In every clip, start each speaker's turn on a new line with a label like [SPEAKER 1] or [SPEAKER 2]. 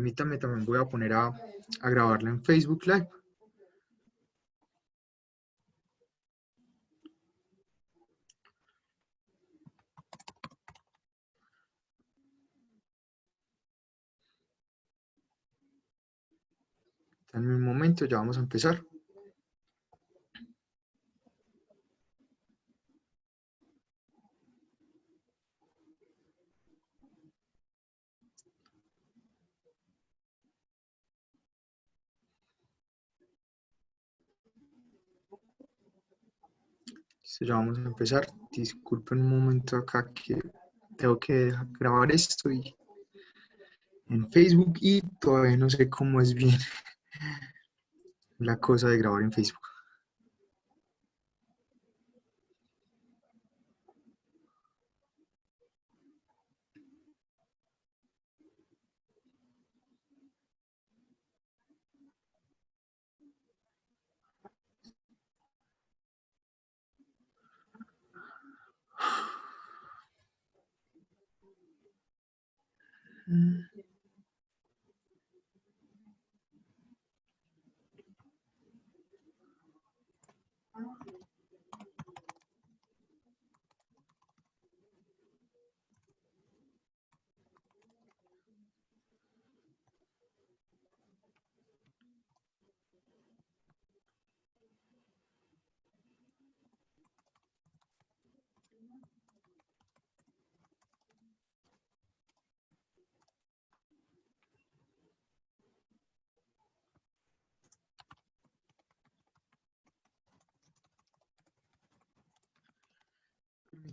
[SPEAKER 1] Permítame, también voy a poner a grabarla en Facebook Live. En un momento ya vamos a empezar. Ya vamos a empezar. Disculpen un momento acá que tengo que grabar esto en Facebook y todavía no sé cómo es bien la cosa de grabar en Facebook.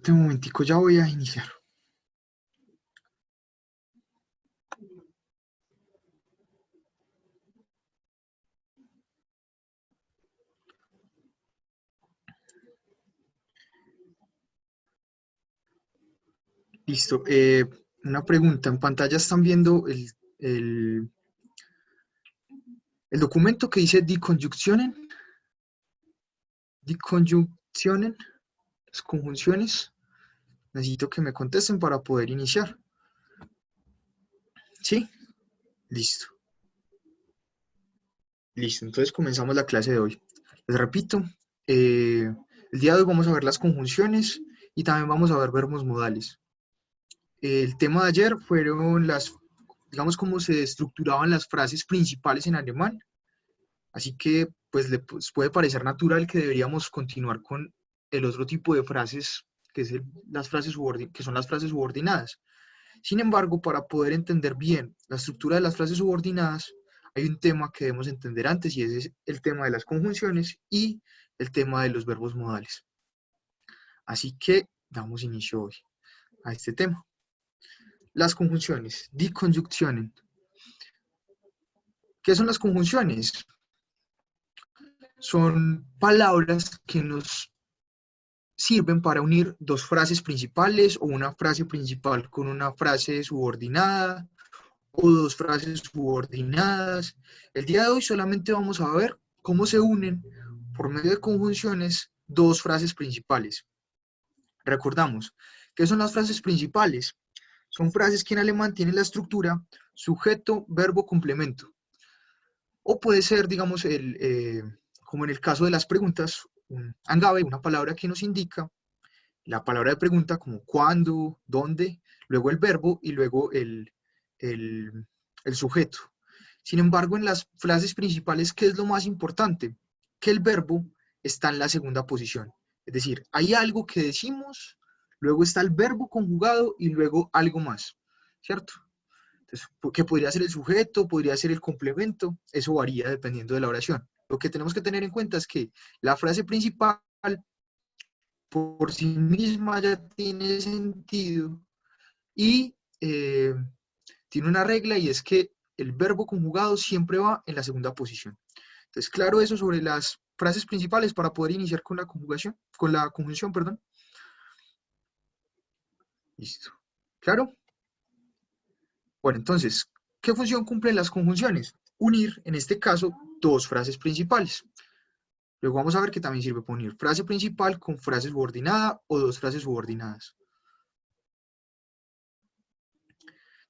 [SPEAKER 1] Un momentico, ya voy a iniciar. Listo. Una pregunta. En pantalla están viendo el documento que dice Die Conjunctionen, las conjunciones. Necesito que me contesten para poder iniciar. ¿Sí? Listo. Listo. Entonces comenzamos la clase de hoy. Les repito, el día de hoy vamos a ver las conjunciones y también vamos a ver verbos modales. El tema de ayer fueron digamos, cómo se estructuraban las frases principales en alemán. Así que, pues, puede parecer natural que deberíamos continuar con el otro tipo de frases, que son las frases subordinadas. Sin embargo, para poder entender bien la estructura de las frases subordinadas, hay un tema que debemos entender antes, y ese es el tema de las conjunciones y el tema de los verbos modales. Así que damos inicio hoy a este tema. Las conjunciones, die Conjunktionen. ¿Qué son las conjunciones? Son palabras que nos sirven para unir dos frases principales o una frase principal con una frase subordinada o dos frases subordinadas. El día de hoy solamente vamos a ver cómo se unen por medio de conjunciones dos frases principales. Recordamos, ¿qué son las frases principales? Son frases que en alemán tienen la estructura sujeto, verbo, complemento. O puede ser, digamos, como en el caso de las preguntas, un Angabe, una palabra que nos indica la palabra de pregunta como cuándo, dónde, luego el verbo y luego el sujeto. Sin embargo, en las frases principales, ¿qué es lo más importante? Que el verbo está en la segunda posición. Es decir, hay algo que decimos, luego está el verbo conjugado y luego algo más, ¿cierto? Entonces, que podría ser el sujeto, podría ser el complemento, eso varía dependiendo de la oración. Lo que tenemos que tener en cuenta es que la frase principal por sí misma ya tiene sentido y tiene una regla, y es que el verbo conjugado siempre va en la segunda posición. Entonces, claro, eso sobre las frases principales para poder iniciar con la conjunción, perdón. Listo. ¿Claro? Bueno, entonces, ¿qué función cumplen las conjunciones? Unir, en este caso, dos frases principales. Luego vamos a ver que también sirve para unir frase principal con frase subordinada o dos frases subordinadas.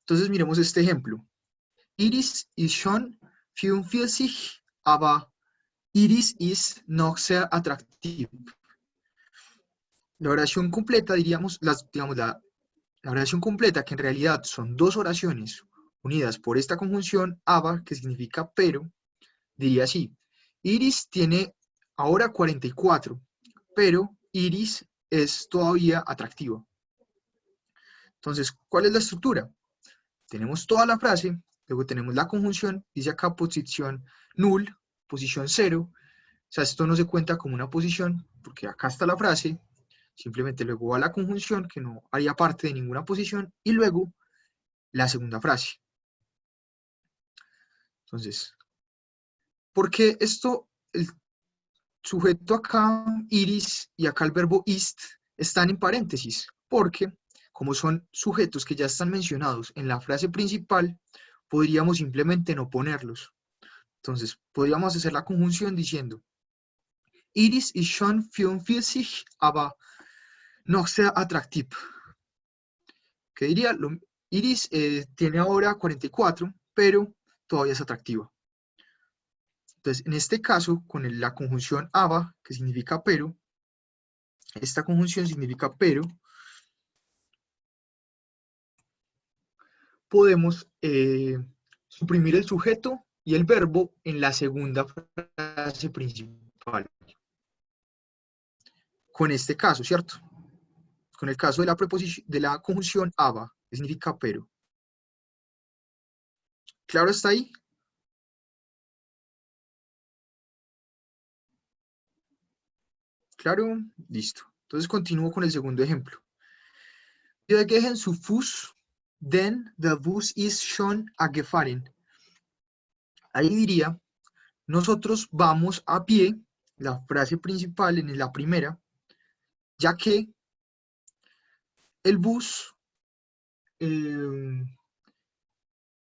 [SPEAKER 1] Entonces, miremos este ejemplo. Iris ist schon 44, aber Iris ist noch sehr attraktiv. La oración completa, diríamos, la oración completa, que en realidad son dos oraciones unidas por esta conjunción aber, que significa pero, diría así: Iris tiene ahora 44, pero Iris es todavía atractiva. Entonces, ¿cuál es la estructura? Tenemos toda la frase, luego tenemos la conjunción, dice acá posición null, posición 0. O sea, esto no se cuenta como una posición, porque acá está la frase, simplemente luego va la conjunción, que no haría parte de ninguna posición, y luego la segunda frase. Entonces, ¿por qué esto, el sujeto acá, iris, y acá el verbo ist, están en paréntesis? Porque, como son sujetos que ya están mencionados en la frase principal, podríamos simplemente no ponerlos. Entonces, podríamos hacer la conjunción diciendo: Iris ist schon 44, aber noch sehr attraktiv. ¿Qué diría? Iris tiene ahora 44, pero todavía es atractiva. Entonces, en este caso, con la conjunción aber, que significa pero, esta conjunción significa pero, podemos suprimir el sujeto y el verbo en la segunda frase principal. Con este caso, ¿cierto? Con el caso de la conjunción aber, que significa pero. ¿Claro hasta ahí? ¿Claro? Listo. Entonces continúo con el segundo ejemplo. Wir gehen zu Fuß, denn der Bus ist schon abgefahren. Ahí diría, nosotros vamos a pie, la frase principal en la primera, ya que el bus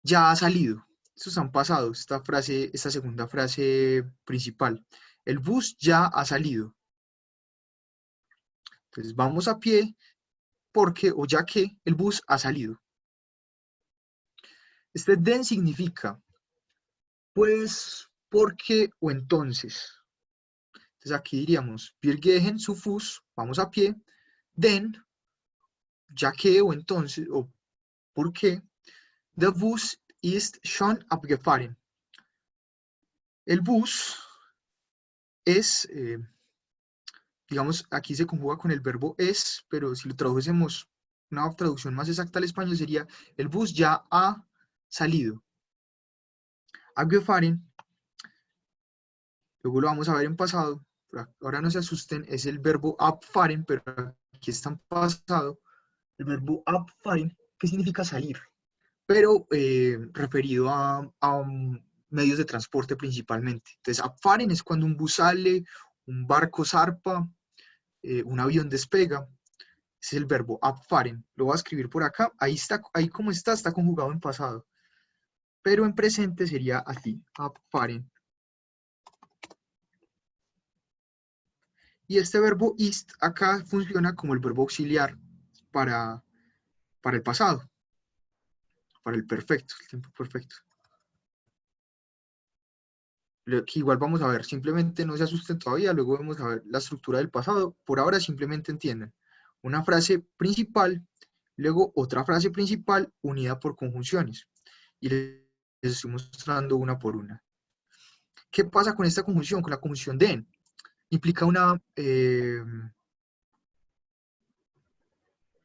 [SPEAKER 1] ya ha salido. Estos han pasado, esta segunda frase principal. El bus ya ha salido. Entonces vamos a pie porque o ya que el bus ha salido. Este den significa pues, porque o entonces. Entonces aquí diríamos, wir gehen zu Fuß, vamos a pie, denn, ya que o entonces, o porque, der Bus ist schon abgefahren. El bus es, digamos, aquí se conjuga con el verbo es, pero si lo tradujésemos, una traducción más exacta al español sería, el bus ya ha salido. Abgefahren, luego lo vamos a ver en pasado, ahora no se asusten, es el verbo abfahren, pero aquí está en pasado, el verbo abfahren, que significa salir, pero referido a medios de transporte principalmente. Entonces, abfahren es cuando un bus sale, un barco zarpa, un avión despega. Ese es el verbo abfahren. Lo voy a escribir por acá. Ahí está, ahí como está conjugado en pasado. Pero en presente sería así, abfahren. Y este verbo ist acá funciona como el verbo auxiliar para el pasado, para el perfecto, el tiempo perfecto. Que igual vamos a ver, simplemente no se asusten todavía, luego vamos a ver la estructura del pasado. Por ahora simplemente entiendan una frase principal, luego otra frase principal unida por conjunciones. Y les estoy mostrando una por una. ¿Qué pasa con esta conjunción? Con la conjunción den. Implica una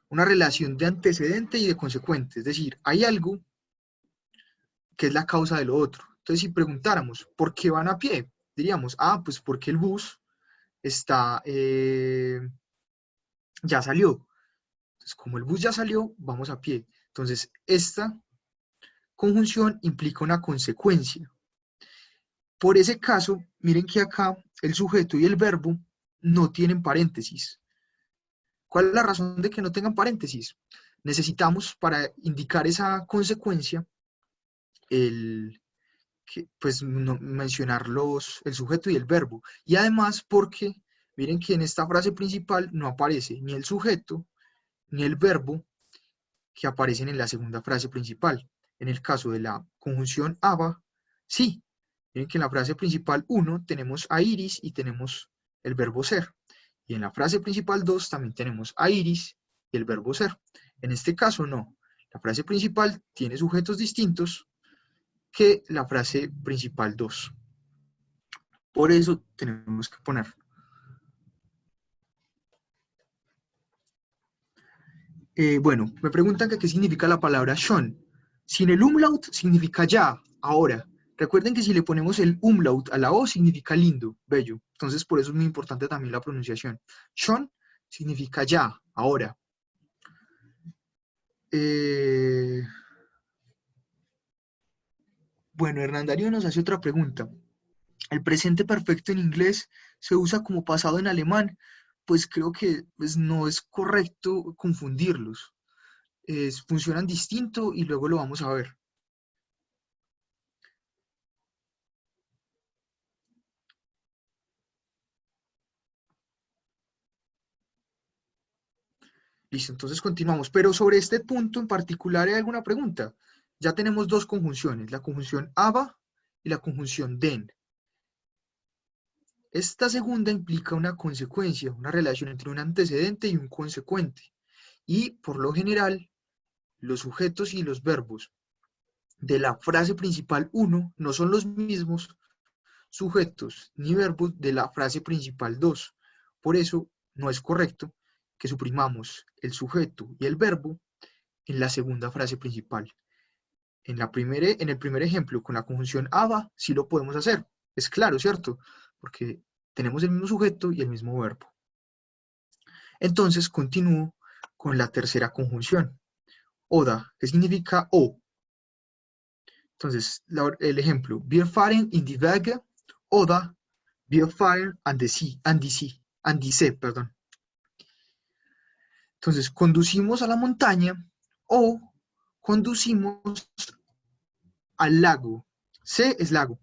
[SPEAKER 1] relación de antecedente y de consecuente. Es decir, hay algo que es la causa de lo otro. Entonces, si preguntáramos, ¿por qué van a pie? Diríamos, pues porque el bus está, ya salió. Entonces, como el bus ya salió, vamos a pie. Entonces, esta conjunción implica una consecuencia. Por ese caso, miren que acá el sujeto y el verbo no tienen paréntesis. ¿Cuál es la razón de que no tengan paréntesis? Necesitamos, para indicar esa consecuencia, pues mencionar el sujeto y el verbo. Y además porque, miren que en esta frase principal no aparece ni el sujeto ni el verbo que aparecen en la segunda frase principal. En el caso de la conjunción aber, sí. Miren que en la frase principal 1 tenemos a Iris y tenemos el verbo ser. Y en la frase principal 2 también tenemos a Iris y el verbo ser. En este caso no. La frase principal tiene sujetos distintos que la frase principal 2. Por eso tenemos que poner. Bueno, me preguntan que qué significa la palabra schon. Sin el umlaut significa ya, ahora. Recuerden que si le ponemos el umlaut a la O significa lindo, bello. Entonces por eso es muy importante también la pronunciación. Schon significa ya, ahora. Bueno, Hernán Darío nos hace otra pregunta. ¿El presente perfecto en inglés se usa como pasado en alemán? Pues creo que pues, no es correcto confundirlos. Funcionan distinto y luego lo vamos a ver. Listo, entonces continuamos. Pero sobre este punto en particular, ¿hay alguna pregunta? Ya tenemos dos conjunciones, la conjunción aber y la conjunción den. Esta segunda implica una consecuencia, una relación entre un antecedente y un consecuente. Y, por lo general, los sujetos y los verbos de la frase principal 1 no son los mismos sujetos ni verbos de la frase principal 2. Por eso, no es correcto que suprimamos el sujeto y el verbo en la segunda frase principal. En el primer ejemplo, con la conjunción aber, sí lo podemos hacer. Es claro, ¿cierto? Porque tenemos el mismo sujeto y el mismo verbo. Entonces, continúo con la tercera conjunción. Oda, que significa o. Entonces, el ejemplo. Wir fahren in die Berge oder wir fahren an die See, perdón. Entonces, conducimos a la montaña o conducimos al lago. See es lago.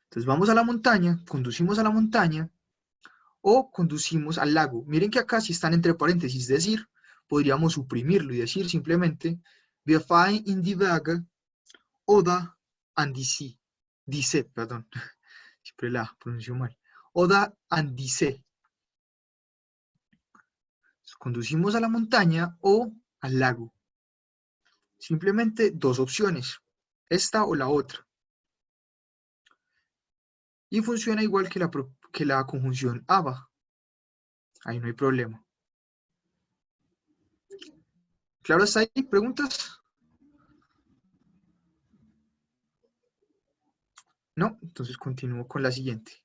[SPEAKER 1] Entonces vamos a la montaña, conducimos a la montaña o conducimos al lago. Miren que acá sí están entre paréntesis, es decir, podríamos suprimirlo y decir simplemente Wir fahren in die Berge oder an die See. Die, perdón. Siempre la pronuncio mal. Oder an die See. Conducimos a la montaña o al lago. Simplemente dos opciones, esta o la otra. Y funciona igual que la conjunción aber. Ahí no hay problema. ¿Claro hasta ahí? ¿Preguntas? No, entonces continúo con la siguiente.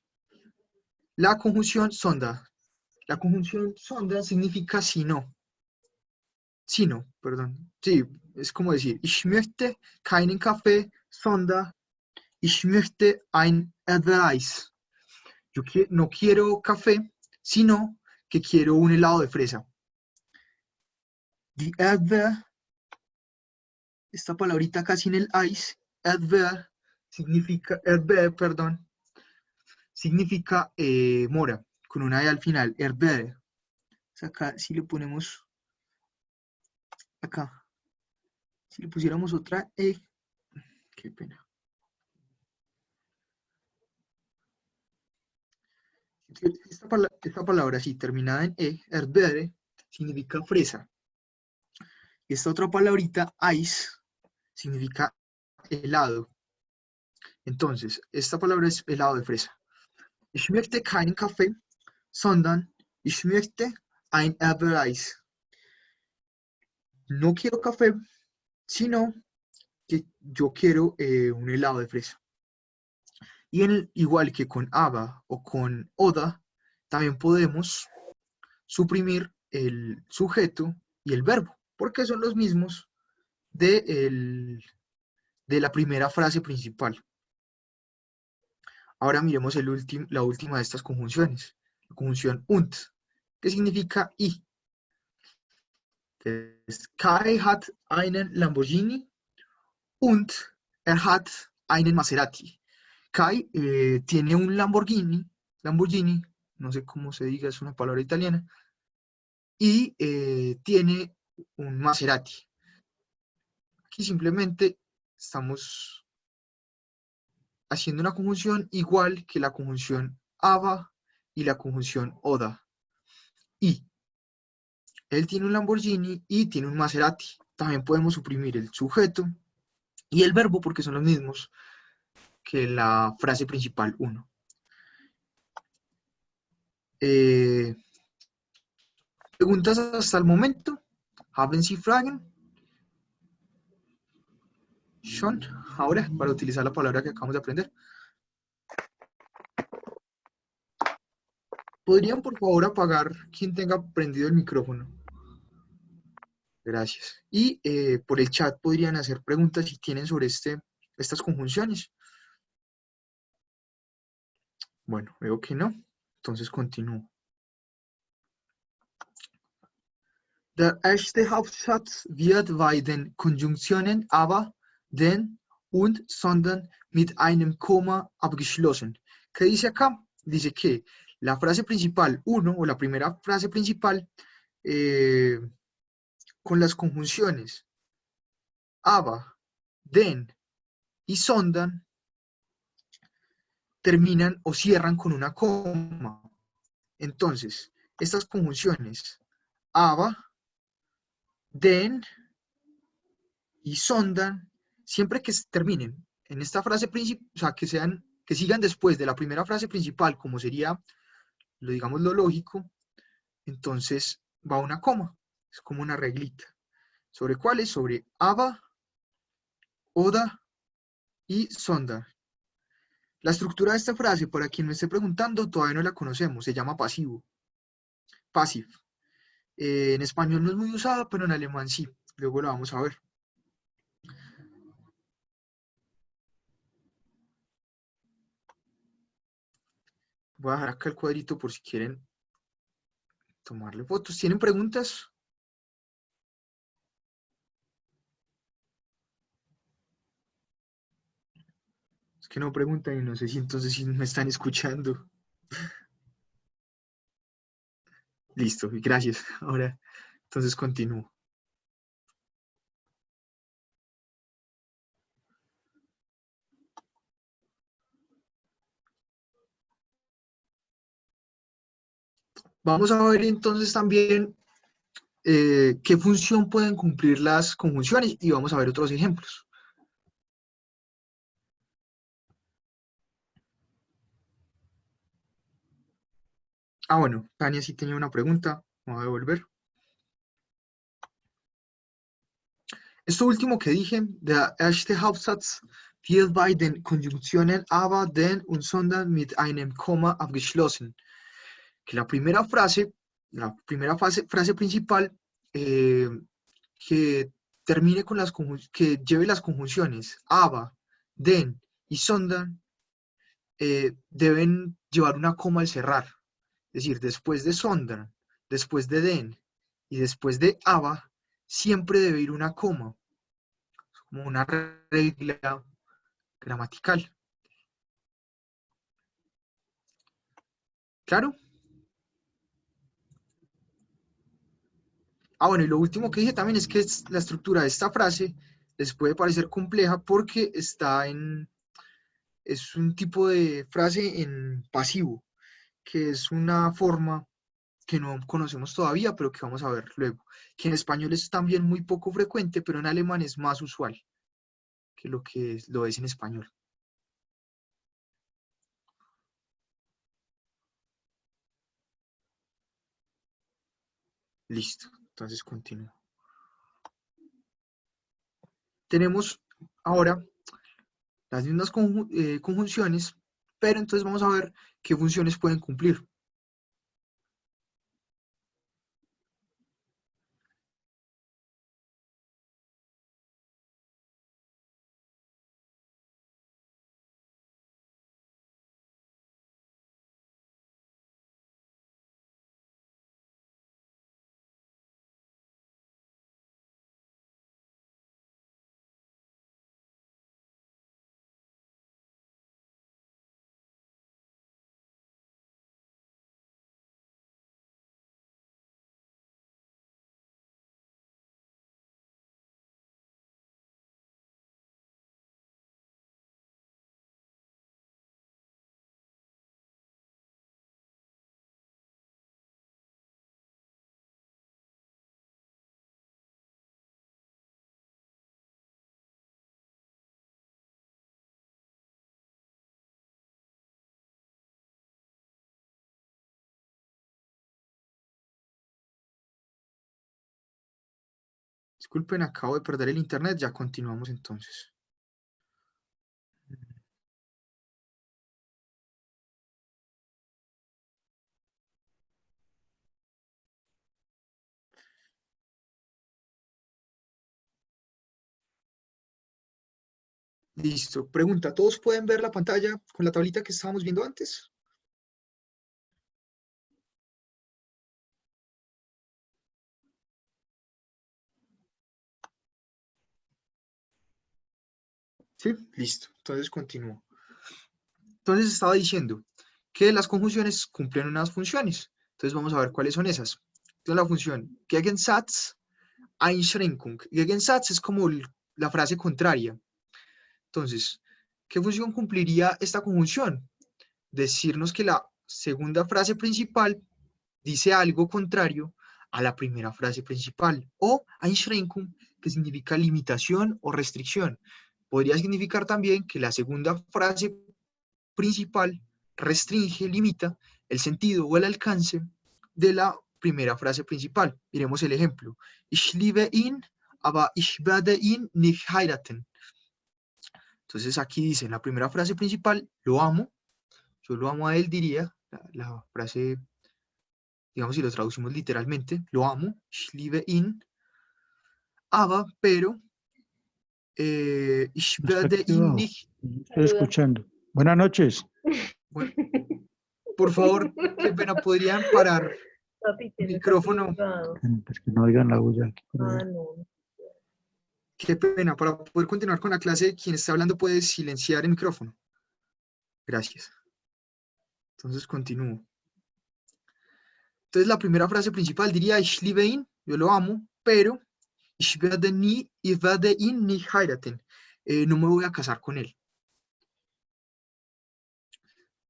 [SPEAKER 1] La conjunción sonda. La conjunción sonda significa si no. Si no, perdón. Sí, es como decir, ich möchte keinen Kaffee, sondern ich möchte ein Eis. Yo no quiero café, sino que quiero un helado de fresa. Die Erdbeer, esta palabrita casi en el ice, Erdbeer significa, perdón, significa mora, con una E al final, Erdbeer. Acá, si le ponemos, acá, si le pusiéramos otra E, qué pena. Esta palabra así, terminada en E, Erdbeer, significa fresa. Y esta otra palabrita, ice, significa helado. Entonces, esta palabra es helado de fresa. Ich möchte keinen Kaffee, sondern ich möchte ein Eis. No quiero café, sino que yo quiero un helado de fresa. Y igual que con aber o con oda, también podemos suprimir el sujeto y el verbo, porque son los mismos de la primera frase principal. Ahora miremos la última de estas conjunciones, la conjunción und, que significa y. Kai hat einen Lamborghini und hat einen Maserati. Kai tiene un Lamborghini, no sé cómo se diga, es una palabra italiana, y tiene un Maserati. Aquí simplemente estamos haciendo una conjunción igual que la conjunción aba y la conjunción oda. Y él tiene un Lamborghini y tiene un Maserati. También podemos suprimir el sujeto y el verbo porque son los mismos que la frase principal 1. ¿Preguntas hasta el momento? ¿Haben Sie Fragen? Sean, ahora, para utilizar la palabra que acabamos de aprender. ¿Podrían, por favor, apagar quien tenga prendido el micrófono? Gracias. Y por el chat podrían hacer preguntas si tienen sobre estas conjunciones. Bueno, veo que no. Entonces continúo. Der erste Hauptsatz wird bei den Konjunktionen aber, denn und, sondern mit einem Komma abgeschlossen. ¿Qué dice acá? Dice que la frase principal 1 o la primera frase principal con las conjunciones aber, denn y sondern terminan o cierran con una coma. Entonces, estas conjunciones aber, denn y sondern, siempre que terminen en esta frase principal, o sea, que sigan después de la primera frase principal, como sería, digamos, lo lógico, entonces va una coma, es como una reglita. ¿Sobre cuáles? Sobre aber, oder y sondern. La estructura de esta frase, para quien me esté preguntando, todavía no la conocemos, se llama pasivo, passive. En español no es muy usada, pero en alemán sí, luego la vamos a ver. Voy a dejar acá el cuadrito por si quieren tomarle fotos. ¿Tienen preguntas? Es que no preguntan y no sé si entonces si me están escuchando. Listo, gracias. Ahora, entonces continúo. Vamos a ver entonces también qué función pueden cumplir las conjunciones y vamos a ver otros ejemplos. Ah, bueno, Tania sí tenía una pregunta. Vamos a devolver. Esto último que dije, der erste Hauptsatz wird bei den Konjunktionen aber, denn und sondern mit einem Komma abgeschlossen. Que la primera frase principal, que termine con que lleve las conjunciones aber, denn y sondern, deben llevar una coma al cerrar. Es decir, después de sondern, después de denn y después de aber, siempre debe ir una coma, como una regla gramatical. ¿Claro? Ah, bueno, y lo último que dije también es que la estructura de esta frase les puede parecer compleja porque es un tipo de frase en pasivo, que es una forma que no conocemos todavía, pero que vamos a ver luego. Que en español es también muy poco frecuente, pero en alemán es más usual que lo es en español. Listo, entonces continúo. Tenemos ahora las mismas conjunciones, pero entonces vamos a ver qué funciones pueden cumplir. Disculpen, acabo de perder el internet, ya continuamos entonces. Listo. Pregunta, ¿todos pueden ver la pantalla con la tablita que estábamos viendo antes? Sí, listo. Entonces continúo. Entonces estaba diciendo que las conjunciones cumplen unas funciones. Entonces vamos a ver cuáles son esas. Entonces la función Gegensatz, Einschränkung. Gegensatz es como la frase contraria. Entonces, ¿qué función cumpliría esta conjunción? Decirnos que la segunda frase principal dice algo contrario a la primera frase principal. O Einschränkung, que significa limitación o restricción. Podría significar también que la segunda frase principal restringe, limita el sentido o el alcance de la primera frase principal. Miremos el ejemplo. Ich liebe ihn, aber ich werde ihn nicht heiraten. Entonces aquí dice en la primera frase principal, lo amo, yo lo amo a él, diría, la frase, digamos si lo traducimos literalmente, lo amo, ich liebe ihn, aber, pero, ich
[SPEAKER 2] Está
[SPEAKER 1] werde ihn
[SPEAKER 2] activado.
[SPEAKER 1] nicht.
[SPEAKER 2] Estoy escuchando. Buenas noches.
[SPEAKER 1] Bueno, por favor, qué pena, podrían parar
[SPEAKER 3] Papi,
[SPEAKER 1] el
[SPEAKER 3] tienes aquí
[SPEAKER 1] micrófono.
[SPEAKER 3] jugado.
[SPEAKER 2] Pues que no oigan la bulla. Aquí por
[SPEAKER 3] Ah,
[SPEAKER 2] ahí.
[SPEAKER 3] no.
[SPEAKER 1] Qué pena, para poder continuar con la clase, quien está hablando puede silenciar el micrófono. Gracias. Entonces continúo. Entonces la primera frase principal diría, ich liebe ihn, yo lo amo, pero ich werde ihn nicht heiraten. No me voy a casar con él.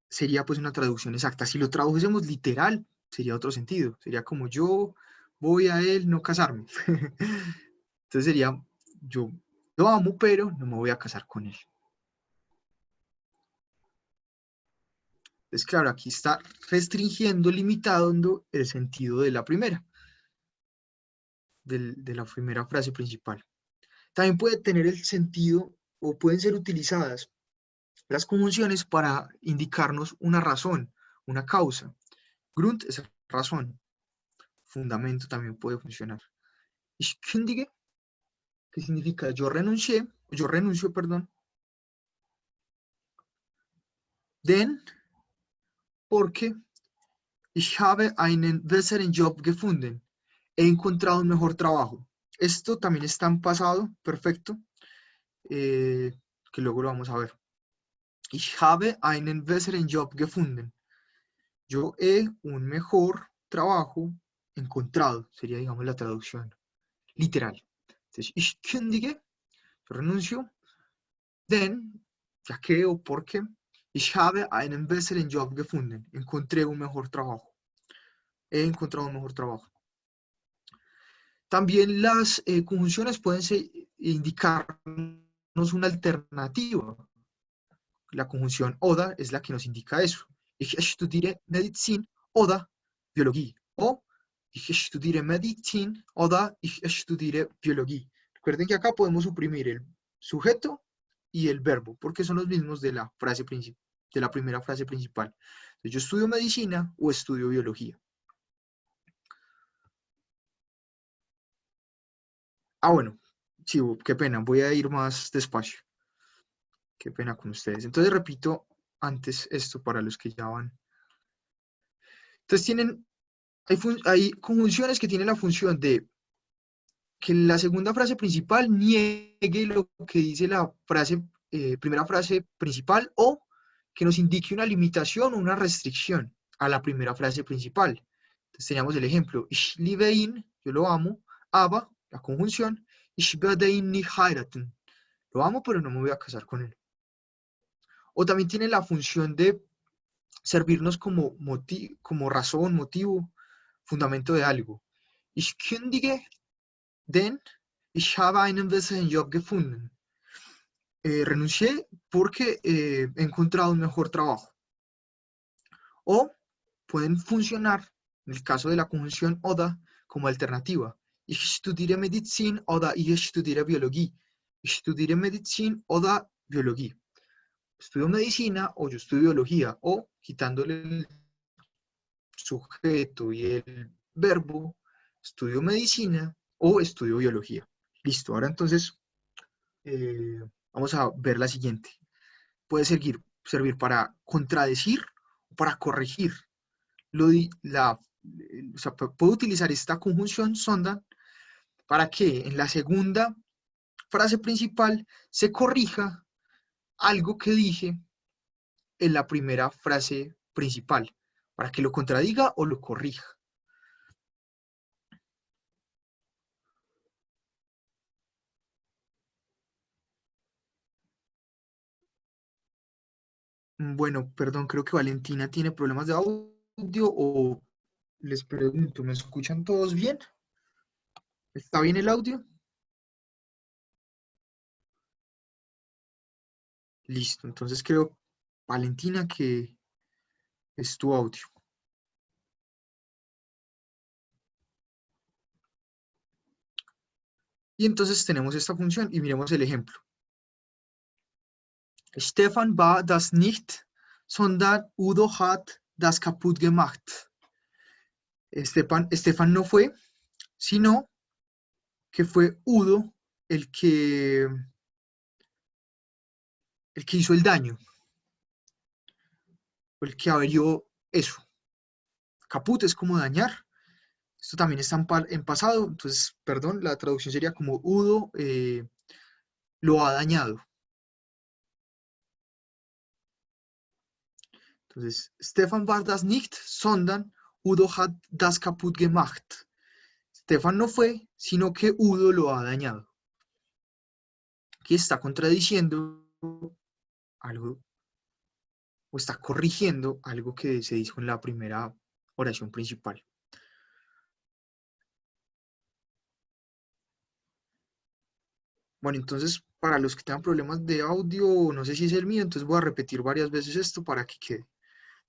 [SPEAKER 1] Sería pues una traducción exacta. Si lo tradujésemos literal, sería otro sentido. Sería como yo voy a él no casarme. Entonces sería, yo lo amo, pero no me voy a casar con él. Entonces, claro, aquí está restringiendo, limitando el sentido de la primera, de la primera frase principal. También puede tener el sentido o pueden ser utilizadas las conjunciones para indicarnos una razón, una causa. Grund es razón, fundamento también puede funcionar. Ich kündige, que significa yo renuncio, perdón. Denn, porque ich habe einen besseren Job gefunden. He encontrado un mejor trabajo. Esto también está en pasado, perfecto, que luego lo vamos a ver. Ich habe einen besseren Job gefunden. Yo he un mejor trabajo encontrado, sería, digamos, la traducción literal. Entonces, ich kündige, yo renuncio, denn, ya que o porque, ich habe einen besseren Job gefunden. Encontré un mejor trabajo. He encontrado un mejor trabajo. También las conjunciones pueden indicarnos una alternativa. La conjunción oder es la que nos indica eso. Ich studiere Medizin oder Biologie. O ich studiere Medizin oder ich studiere Biologie. Recuerden que acá podemos suprimir el sujeto y el verbo, porque son los mismos de la frase de la primera frase principal. Entonces, yo estudio medicina o estudio biología. Bueno, sí, qué pena, voy a ir más despacio. Qué pena con ustedes. Entonces repito antes esto para los que ya van. Entonces hay conjunciones que tienen la función de que la segunda frase principal niegue lo que dice la primera frase principal o que nos indique una limitación o una restricción a la primera frase principal. Entonces teníamos el ejemplo, ich liebe ihn, yo lo amo, aber, la conjunción, ich werde ihn nicht heiraten. Lo amo, pero no me voy a casar con él. O también tiene la función de servirnos como razón, motivo, fundamento de algo. Ich kündige, denn ich habe einen besseren Job gefunden. Renuncié porque he encontrado un mejor trabajo. O pueden funcionar, en el caso de la conjunción oder, como alternativa. Ich studiere Medizin oder ich studiere Biologie. Ich studiere Medizin oder Biologie. Estudio medicina o yo estudio biología. O quitándole el sujeto y el verbo, estudio medicina o estudio biología. Listo, ahora entonces vamos a ver la siguiente. Puede servir para contradecir o para corregir. O sea, puedo utilizar esta conjunción sondern para que en la segunda frase principal se corrija algo que dije en la primera frase principal, para que lo contradiga o lo corrija. Bueno, perdón, creo que Valentina tiene problemas de audio o les pregunto, ¿me escuchan todos bien? ¿Está bien el audio? Listo, entonces creo, Valentina, que es tu audio. Y entonces tenemos esta función y miremos el ejemplo. Stefan war das nicht, sondern Udo hat das kaputt gemacht. Stefan no fue, sino que fue Udo el que hizo el daño, el que averió eso. Kaputt es como dañar. Esto también está en pasado, entonces, perdón, la traducción sería como Udo lo ha dañado. Entonces, Stefan war das nicht, sondern Udo hat das kaputt gemacht. Stefan no fue, sino que Udo lo ha dañado. Aquí está contradiciendo algo, o está corrigiendo algo que se dijo en la primera oración principal. Bueno, entonces, para los que tengan problemas de audio, no sé si es el mío, entonces voy a repetir varias veces esto para que quede.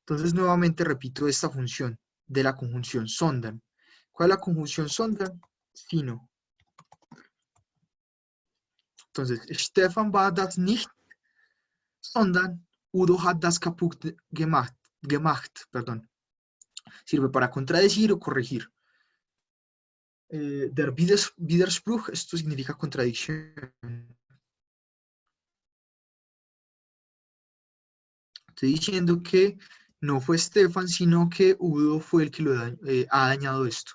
[SPEAKER 1] Entonces, nuevamente repito esta función de la conjunción sondern. ¿Cuál es la conjunción sondern? Sino. Entonces, Stefan war das nicht, sondern Udo hat das kaputt gemacht. Perdón. Sirve para contradecir o corregir. Der Widerspruch, esto significa contradicción. Estoy diciendo que no fue Stefan, sino que Udo fue el que ha dañado esto.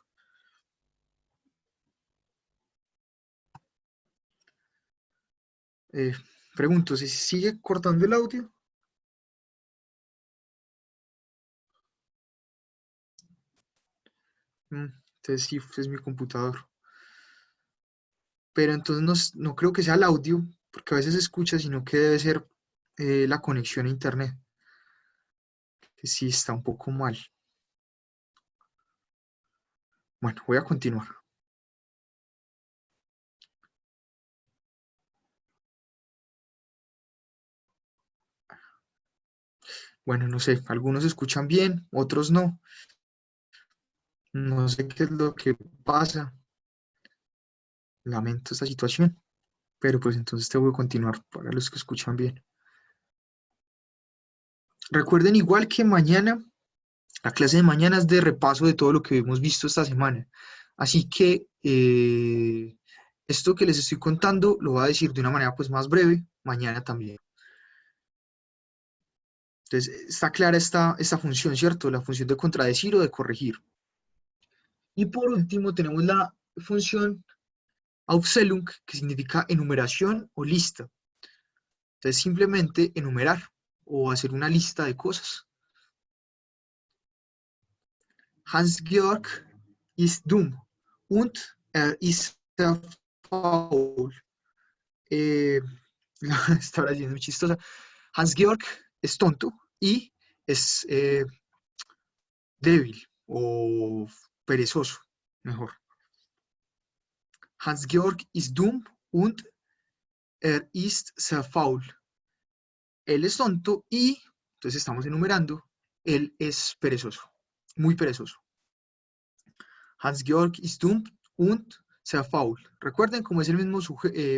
[SPEAKER 1] Pregunto, ¿se sigue cortando el audio? Entonces sí, es mi computador. Pero entonces no creo que sea el audio, porque a veces se escucha, sino que debe ser la conexión a internet. Que sí está un poco mal. Bueno, voy a continuar. Bueno, no sé, algunos escuchan bien, otros no. No sé qué es lo que pasa. Lamento esta situación, pero pues entonces te voy a continuar para los que escuchan bien. Recuerden igual que mañana, la clase de mañana es de repaso de todo lo que hemos visto esta semana. Así que esto que les estoy contando lo voy a decir de una manera pues más breve, mañana también. Entonces, está clara esta función, ¿cierto? La función de contradecir o de corregir. Y por último tenemos la función Aufzählung, que significa enumeración o lista. Entonces, simplemente enumerar o hacer una lista de cosas. Hans-Georg ist dumm und ist sehr faul. Esta oración es muy chistosa. Hans-Georg es tonto y es débil o perezoso, mejor. Hans-Georg ist dumm und ist sehr faul. Él es tonto y, entonces estamos enumerando, él es perezoso, muy perezoso. Hans-Georg ist dumm und sea faul. Recuerden, como es el mismo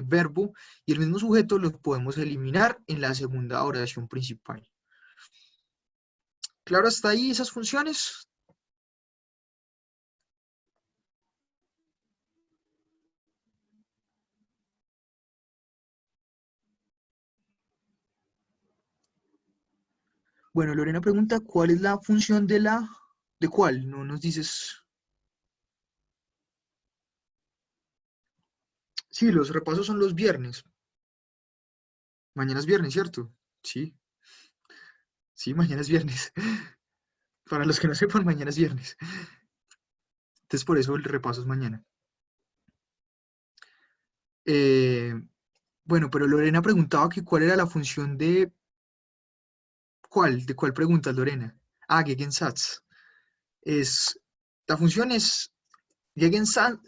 [SPEAKER 1] verbo y el mismo sujeto, lo podemos eliminar en la segunda oración principal. ¿Claro hasta ahí esas funciones? Bueno, Lorena pregunta, ¿cuál es la función de la... ¿De cuál? No nos dices... Sí, los repasos son los viernes. Mañana es viernes, ¿cierto? Sí, sí, mañana es viernes. Para los que no sepan, mañana es viernes. Entonces, por eso el repaso es mañana. Bueno, pero Lorena preguntaba que cuál era la función de... ¿Cuál? ¿De cuál pregunta, Lorena? Ah, Gegensatz. La función es... Gegensatz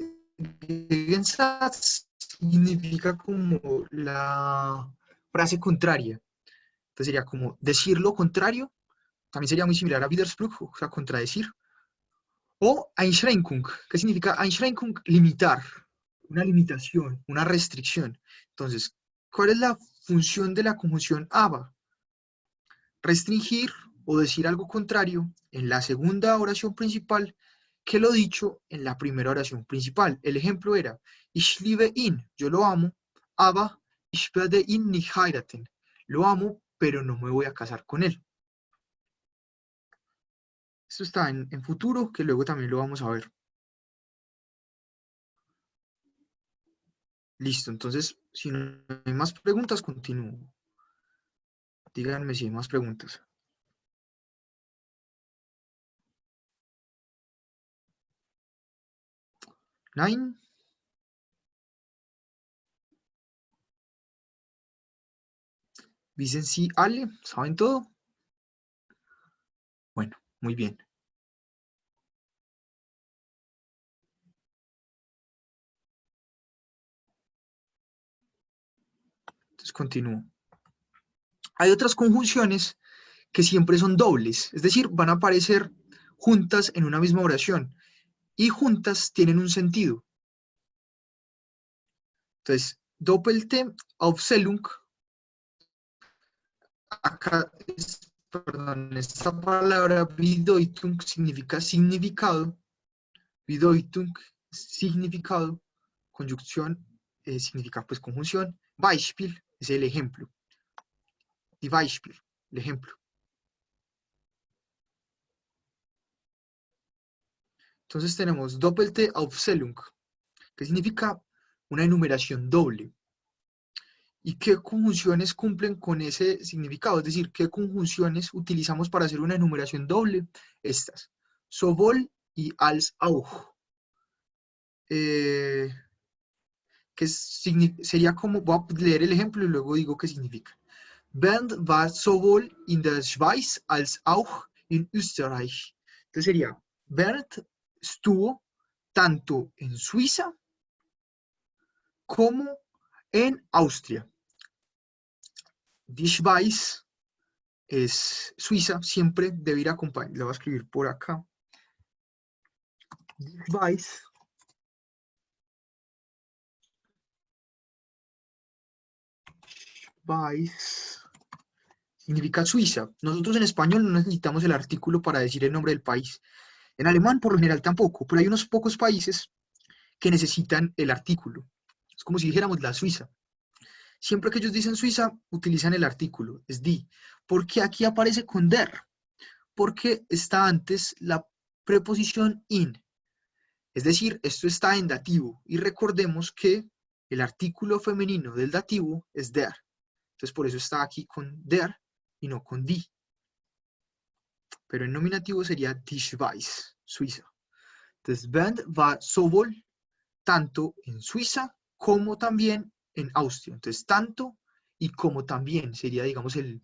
[SPEAKER 1] significa como la frase contraria. Entonces sería como decir lo contrario. También sería muy similar a Widerspruch, o sea, contradecir. O Einschränkung, que significa Einschränkung, limitar, una limitación, una restricción. Entonces, ¿cuál es la función de la conjunción aber? Restringir o decir algo contrario en la segunda oración principal que lo dicho en la primera oración principal. El ejemplo era, ich liebe ihn, yo lo amo, aber ich werde ihn nicht heiraten. Lo amo, pero no me voy a casar con él. Esto está en futuro, que luego también lo vamos a ver. Listo, entonces, si no hay más preguntas, continúo. Díganme si hay más preguntas. ¿Nine? ¿Dicen sí, Ale? ¿Saben todo? Bueno, muy bien. Entonces continúo. Hay otras conjunciones que siempre son dobles, es decir, van a aparecer juntas en una misma oración y juntas tienen un sentido. Entonces, Doppelte Aufzählung, acá perdón, esta palabra Bedeutung significa significado, Bedeutung, significado, conjunción significa pues conjunción, Beispiel es el ejemplo, die Beispiel, el ejemplo. Entonces tenemos Doppelte Aufzählung, que significa una enumeración doble. ¿Y qué conjunciones cumplen con ese significado? Es decir, ¿qué conjunciones utilizamos para hacer una enumeración doble? Estas, sowohl y als auch. Que sería como, voy a leer el ejemplo y luego digo qué significa. Bernd war sowohl in der Schweiz als auch in Österreich. Entonces sería, Bernd estuvo tanto en Suiza como en Austria. Die Schweiz es Suiza, siempre debe ir acompañado. Lo voy a escribir por acá. Die Schweiz significa Suiza. Nosotros en español no necesitamos el artículo para decir el nombre del país. En alemán, por lo general, tampoco, pero hay unos pocos países que necesitan el artículo. Es como si dijéramos la Suiza. Siempre que ellos dicen Suiza, utilizan el artículo, es die. ¿Por qué aquí aparece con der? Porque está antes la preposición in. Es decir, esto está en dativo. Y recordemos que el artículo femenino del dativo es der. Entonces, por eso está aquí con der y no con die. Pero en nominativo sería die Schweiz, Suiza. Entonces, Bernd war sowohl tanto en Suiza como también en Austria. Entonces, tanto y como también sería, digamos, el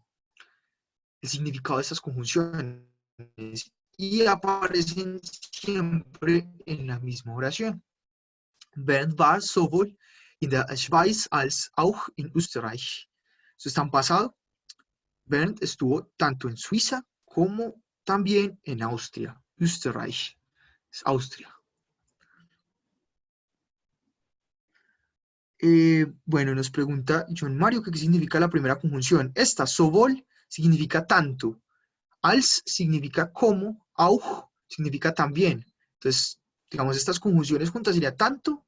[SPEAKER 1] significado de estas conjunciones. Y aparecen siempre en la misma oración. Bernd war sowohl in der Schweiz als auch in Österreich. Eso está en pasado. Bernd estuvo tanto en Suiza como también en Austria. Österreich es Austria. Bueno, nos pregunta John Mario que qué significa la primera conjunción. Esta, sobol, significa tanto. Als significa como. Auch significa también. Entonces, digamos, estas conjunciones juntas sería tanto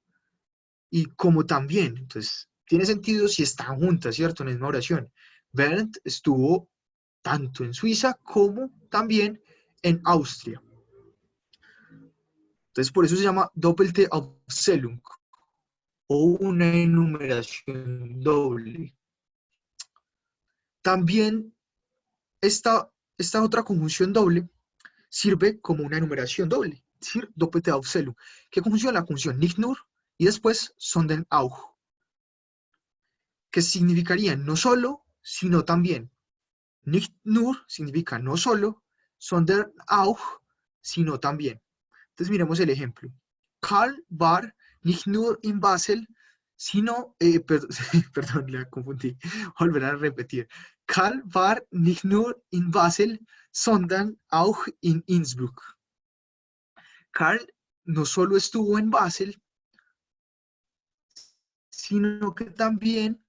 [SPEAKER 1] y como también. Entonces, tiene sentido si están juntas, ¿cierto? En la misma oración. Bernd estuvo tanto en Suiza como también en Austria. Entonces, por eso se llama Doppelte Aufzählung o una enumeración doble. También esta otra conjunción doble sirve como una enumeración doble, es decir, Doppelte Aufzählung. ¿Qué conjunción? La conjunción nicht nur y después sondern auch, que significaría no solo, sino también. Nicht nur significa no solo, sondern auch, sino también. Entonces miremos el ejemplo. Karl war nicht nur in Basel, sino, perdón, la confundí, volver a repetir. Karl war nicht nur in Basel, sondern auch in Innsbruck. Karl no solo estuvo en Basel, sino que también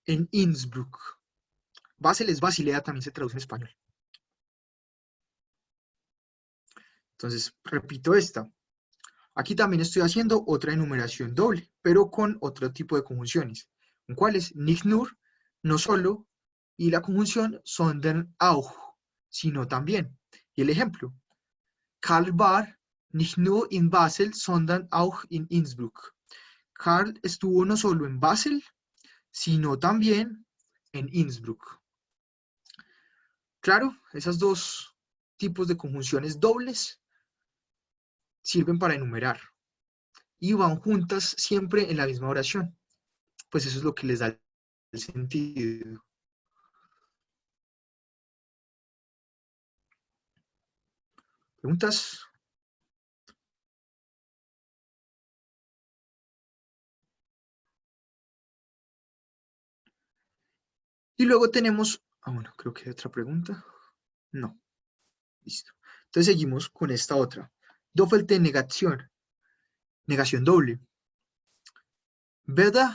[SPEAKER 1] en Innsbruck. Basel es Basilea, también se traduce en español. Entonces, repito esta. Aquí también estoy haciendo otra enumeración doble, pero con otro tipo de conjunciones. ¿Con cuáles? Nicht nur, no solo, y la conjunción sondern auch, sino también. Y el ejemplo. Karl war nicht nur in Basel, sondern auch in Innsbruck. Karl estuvo no solo en Basel, sino también en Innsbruck. Claro, esos dos tipos de conjunciones dobles sirven para enumerar y van juntas siempre en la misma oración. Pues eso es lo que les da el sentido. ¿Preguntas? Y luego tenemos, bueno, creo que hay otra pregunta. No, listo. Entonces seguimos con esta otra. Doppelte negación, negación doble. Weder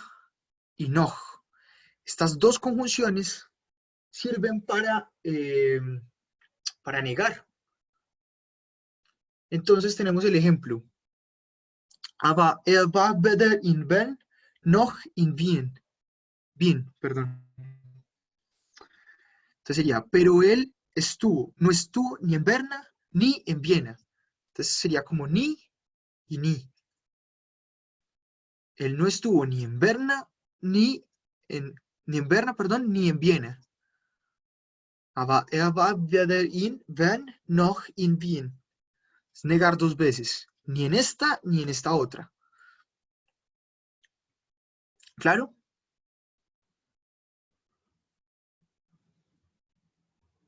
[SPEAKER 1] y noch. Estas dos conjunciones sirven para negar. Entonces tenemos el ejemplo. Aber war weder in Bern noch in Wien. Bien, perdón. Entonces sería, pero él no estuvo ni en Berna ni en Viena. Entonces sería como ni y ni. Él no estuvo ni en Berna perdón, ni en Viena. Aber war weder in Bern noch in Wien. Es negar dos veces, ni en esta ni en esta otra. ¿Claro?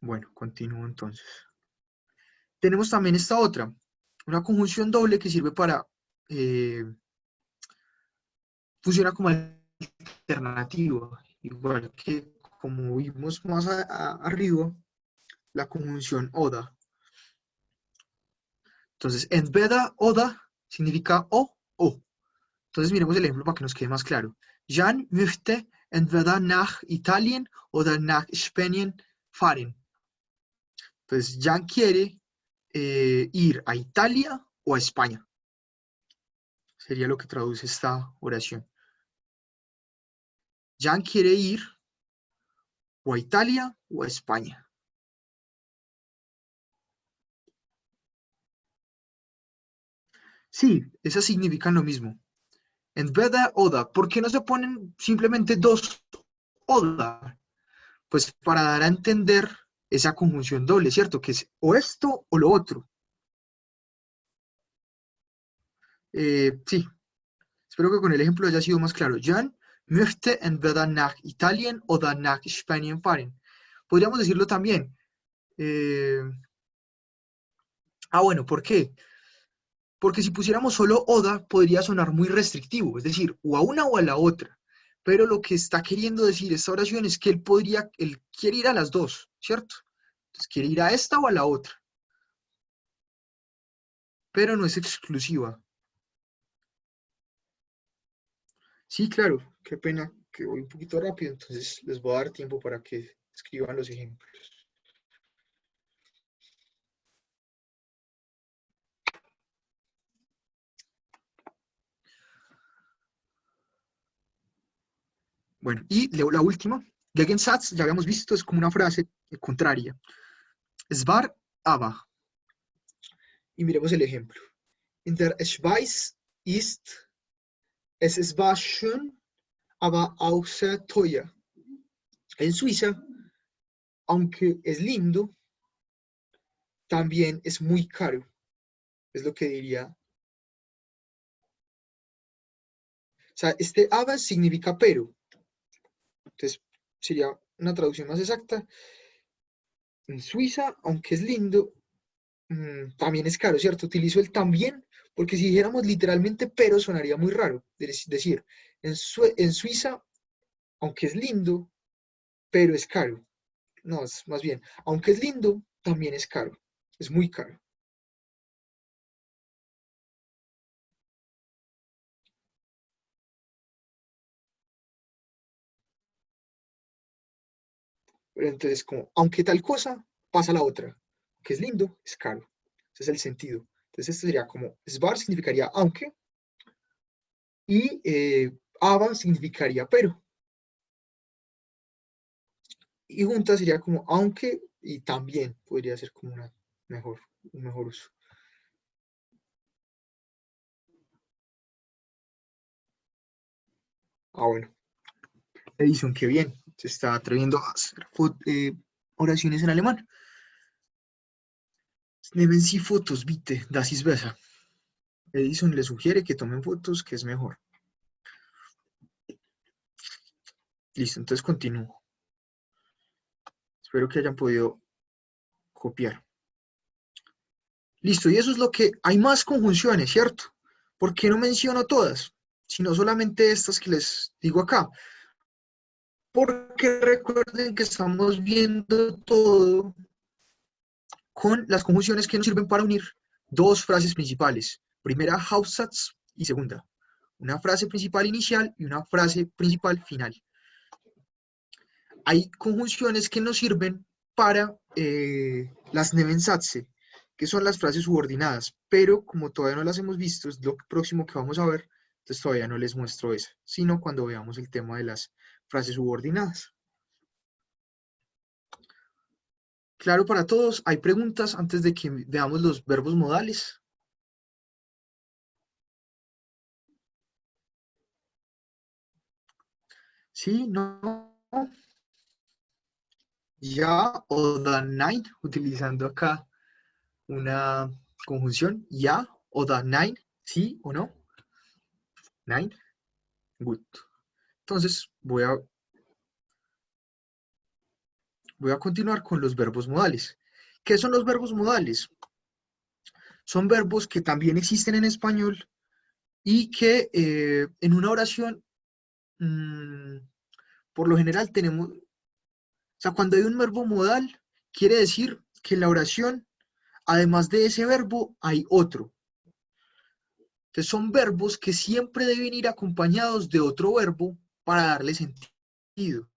[SPEAKER 1] Bueno, continúo entonces. Tenemos también esta otra, una conjunción doble que sirve para, funciona como alternativa, igual que como vimos más arriba, la conjunción oda. Entonces, entweder oda significa o. Entonces, miremos el ejemplo para que nos quede más claro. Jan möchte entweder nach Italien oder nach Spanien fahren. Entonces, Jan quiere ir a Italia o a España. Sería lo que traduce esta oración. Jan quiere ir o a Italia o a España. Sí, esas significan lo mismo. Entweder oda. ¿Por qué no se ponen simplemente dos oda? Pues para dar a entender esa conjunción doble, ¿cierto? Que es o esto o lo otro. Sí, espero que con el ejemplo haya sido más claro. Jan möchte entweder nach Italien oder nach Spanien fahren. Podríamos decirlo también. Bueno, ¿por qué? Porque si pusiéramos solo oda, podría sonar muy restrictivo, es decir, o a una o a la otra. Pero lo que está queriendo decir esta oración es que él quiere ir a las dos, ¿cierto? Entonces quiere ir a esta o a la otra. Pero no es exclusiva. Sí, claro, qué pena que voy un poquito rápido, entonces les voy a dar tiempo para que escriban los ejemplos. Bueno, y leo la última. Gegensatz, ya habíamos visto, es como una frase contraria. Es war, aber. Y miremos el ejemplo. In der Schweiz ist es war schön, aber auch sehr teuer. En Suiza, aunque es lindo, también es muy caro. Es lo que diría. O sea, este aber significa pero. Entonces, sería una traducción más exacta. En Suiza, aunque es lindo, también es caro, ¿cierto? Utilizo el también, porque si dijéramos literalmente pero sonaría muy raro. Es decir, en Suiza, aunque es lindo, pero es caro. No, es más bien, aunque es lindo, también es caro. Es muy caro. Pero entonces, como, aunque tal cosa, pasa la otra. Aunque es lindo, es caro. Ese es el sentido. Entonces, esto sería como, svar significaría aunque, y aba significaría pero. Y junta sería como aunque y también podría ser como una un mejor uso. Ah, bueno. Edison, qué bien. Se está atreviendo a hacer oraciones en alemán. Nehmen Sie Fotos, bitte. Das ist besser. Edison le sugiere que tomen fotos, que es mejor. Listo, entonces continúo. Espero que hayan podido copiar. Listo, y eso es lo que... Hay más conjunciones, ¿cierto? ¿Por qué no menciono todas? Sino solamente estas que les digo acá. Porque recuerden que estamos viendo todo con las conjunciones que nos sirven para unir dos frases principales. Primera, Hauptsatz, y segunda, una frase principal inicial y una frase principal final. Hay conjunciones que nos sirven para las Nebensätze, que son las frases subordinadas, pero como todavía no las hemos visto, es lo próximo que vamos a ver, entonces todavía no les muestro eso, sino cuando veamos el tema de las frases subordinadas. Claro para todos, hay preguntas antes de que veamos los verbos modales. Sí, no, ya o da nein, utilizando acá una conjunción, ya o da nein, sí o no, nein, good. Entonces voy a continuar con los verbos modales. ¿Qué son los verbos modales? Son verbos que también existen en español y que en una oración, por lo general tenemos, o sea, cuando hay un verbo modal, quiere decir que en la oración, además de ese verbo, hay otro. Entonces son verbos que siempre deben ir acompañados de otro verbo para darle sentido.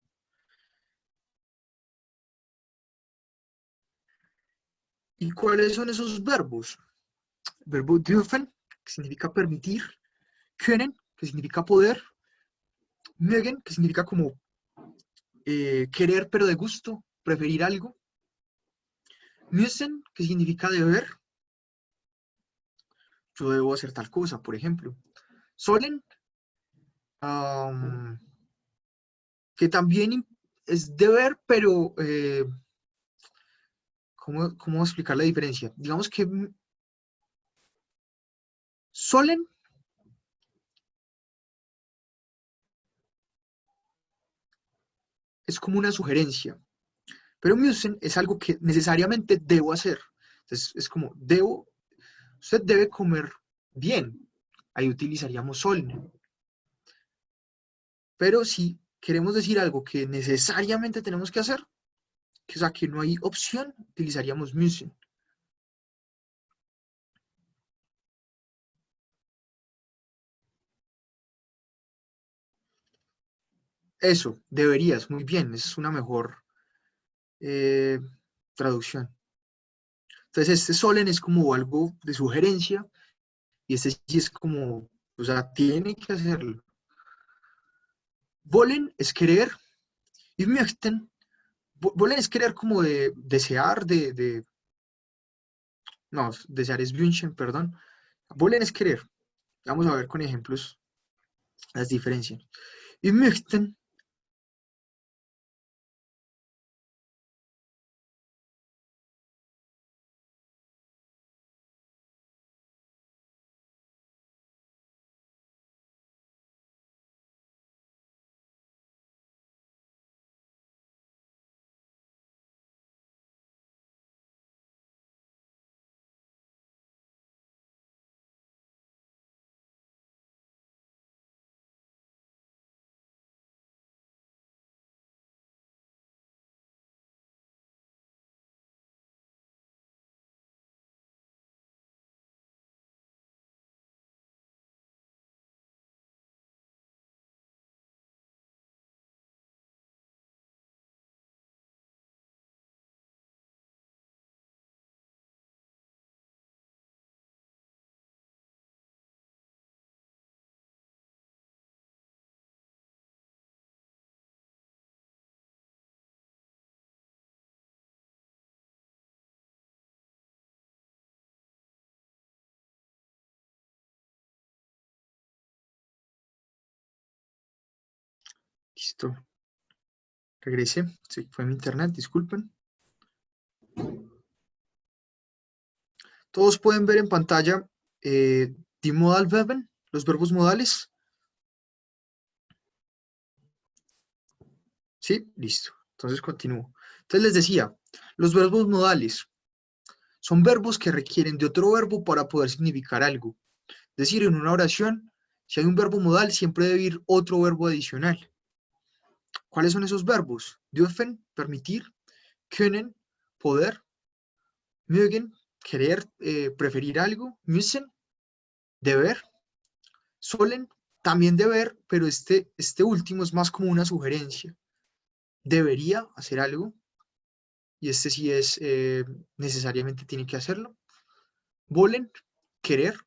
[SPEAKER 1] ¿Y cuáles son esos verbos? El verbo dürfen, que significa permitir, können, que significa poder, mögen, que significa como querer pero de gusto, preferir algo, müssen, que significa deber, yo debo hacer tal cosa, por ejemplo. Sollen, um, que también es deber, pero ¿cómo explicar la diferencia? Digamos que sollen es como una sugerencia, pero müssen es algo que necesariamente debo hacer. Entonces es como, usted debe comer bien. Ahí utilizaríamos sollen. Pero si queremos decir algo que necesariamente tenemos que hacer, o sea, que no hay opción, utilizaríamos müssen. Eso, deberías, muy bien, es una mejor eh, traducción. Entonces este solen es como algo de sugerencia y este sí es como, o sea, tiene que hacerlo. Wollen es querer, y möchten, wollen es querer como de desear, no, desear es wünschen, perdón. Wollen es querer. Vamos a ver con ejemplos las diferencias. Y möchten, listo, regresé, sí, fue mi internet, disculpen. Todos pueden ver en pantalla die Modalverben, los verbos modales. Sí, listo. Entonces continúo. Entonces les decía, los verbos modales son verbos que requieren de otro verbo para poder significar algo. Es decir, en una oración, si hay un verbo modal, siempre debe ir otro verbo adicional. ¿Cuáles son esos verbos? Dürfen, permitir, können, poder, mögen, querer, preferir algo, müssen, deber, sollen, también deber, pero este último es más como una sugerencia. Debería hacer algo, y este sí es necesariamente tiene que hacerlo. Wollen, querer,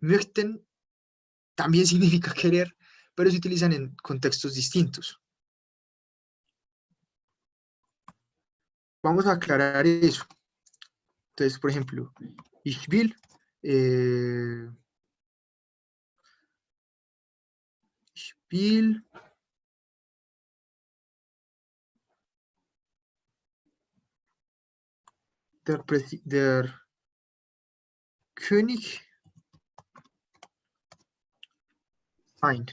[SPEAKER 1] möchten, también significa querer, pero se utilizan en contextos distintos. Vamos a aclarar eso. Entonces, por ejemplo, ich will, ich will der König sein.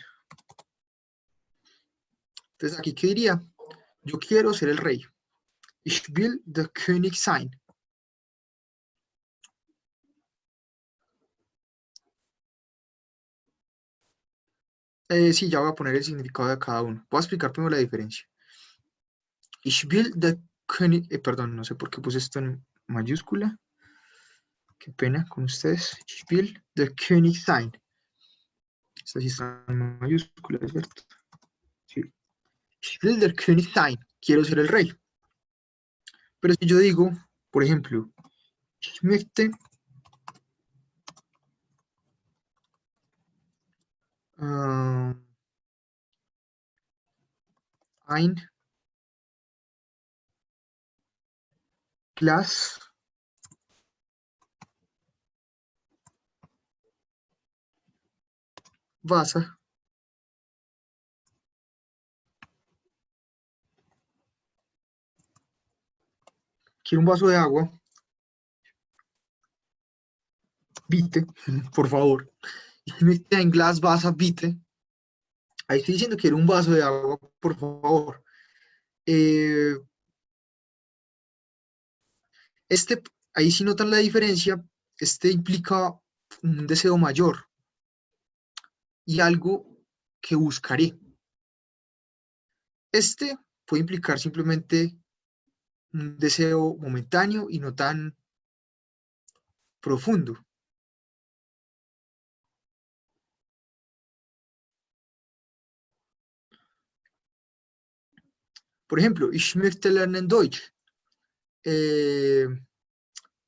[SPEAKER 1] Entonces, aquí, ¿qué diría? Yo quiero ser el rey. Ich will der König sein. Sí, ya voy a poner el significado de cada uno. Voy a explicar primero la diferencia. Ich will der König, perdón, no sé por qué puse esto en mayúscula. Qué pena con ustedes. Ich will der König sein. Esta sí está en mayúscula, ¿cierto? Sí. Ich will der König sein. Quiero ser el rey. Pero si yo digo, por ejemplo, ich möchte ein Glas Wasser quiero un vaso de agua, bitte, por favor. Ich möchte ein Glas Wasser, bitte. Ahí estoy diciendo que quiero un vaso de agua, por favor. Eh, este, ahí sí notan la diferencia, este implica un deseo mayor y algo que buscaré. Este puede implicar simplemente un deseo momentáneo y no tan profundo. Por ejemplo, ich möchte lernen Deutsch.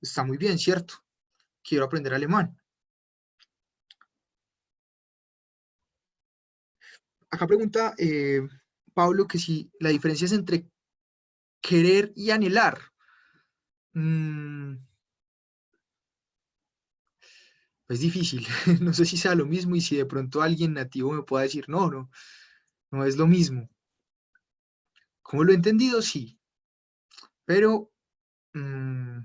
[SPEAKER 1] Está muy bien, ¿cierto? Quiero aprender alemán. Acá pregunta Pablo que si la diferencia es entre querer y anhelar. Mm, es difícil. No sé si sea lo mismo y si de pronto alguien nativo me pueda decir, no, no, no es lo mismo. ¿Cómo lo he entendido? Sí. Pero mm,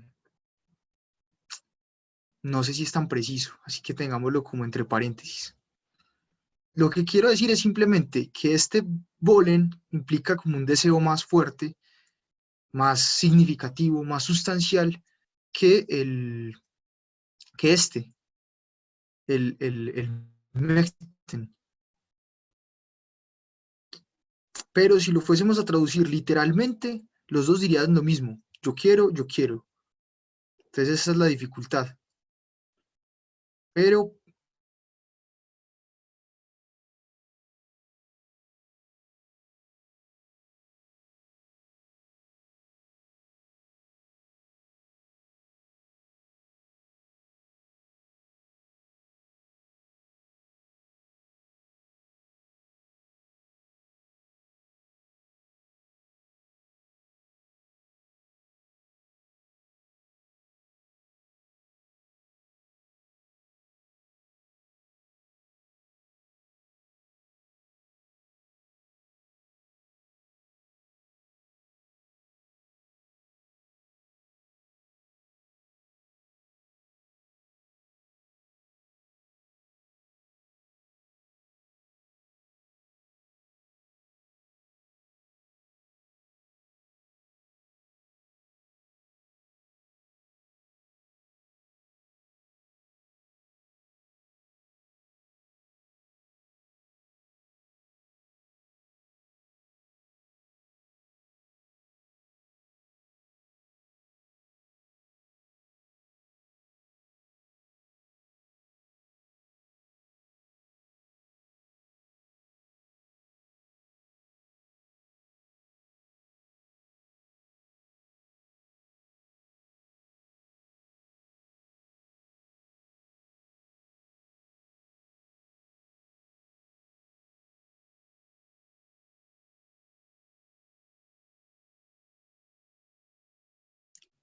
[SPEAKER 1] no sé si es tan preciso. Así que tengámoslo como entre paréntesis. Lo que quiero decir es simplemente que este Wollen implica como un deseo más fuerte, más significativo, más sustancial que que este, el möchten. Pero si lo fuésemos a traducir literalmente, los dos dirían lo mismo. Yo quiero, yo quiero. Entonces esa es la dificultad. Pero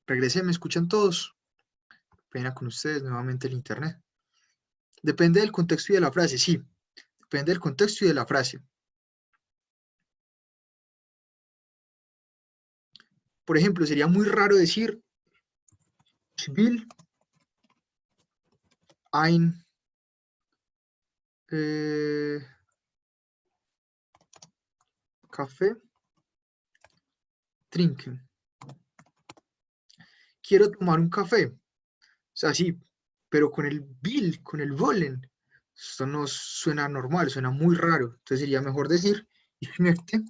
[SPEAKER 1] regresé, ¿me escuchan todos? Pena con ustedes, nuevamente el internet. Depende del contexto y de la frase, sí. Depende del contexto y de la frase. Por ejemplo, sería muy raro decir, ich will ein Café trinken. Quiero tomar un café. O sea, sí, pero con el will, con el wollen. Esto no suena normal, suena muy raro. Entonces sería mejor decir, ich möchte